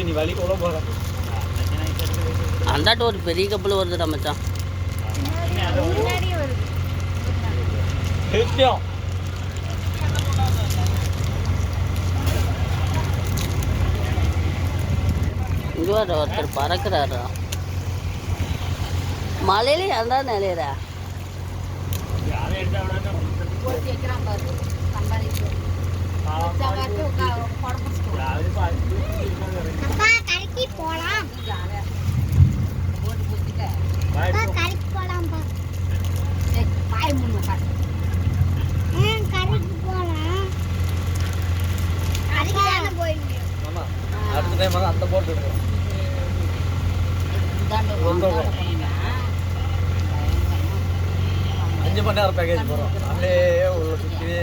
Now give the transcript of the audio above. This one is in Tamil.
நீ வழி கூட போற அந்தாட்ட ஒரு பெரிய கப்பல் வருதுடா மச்சான். இங்கே வர ஒருத்தர் பறக்கிறாரா மலையில ஏன்டா நிலையிற அடுத்த டைம் வந்து அந்த போட்டு 5 மணி நேரம் பேக்கேஜ் போகிறோம் அப்படியே உள்ள சுற்றியே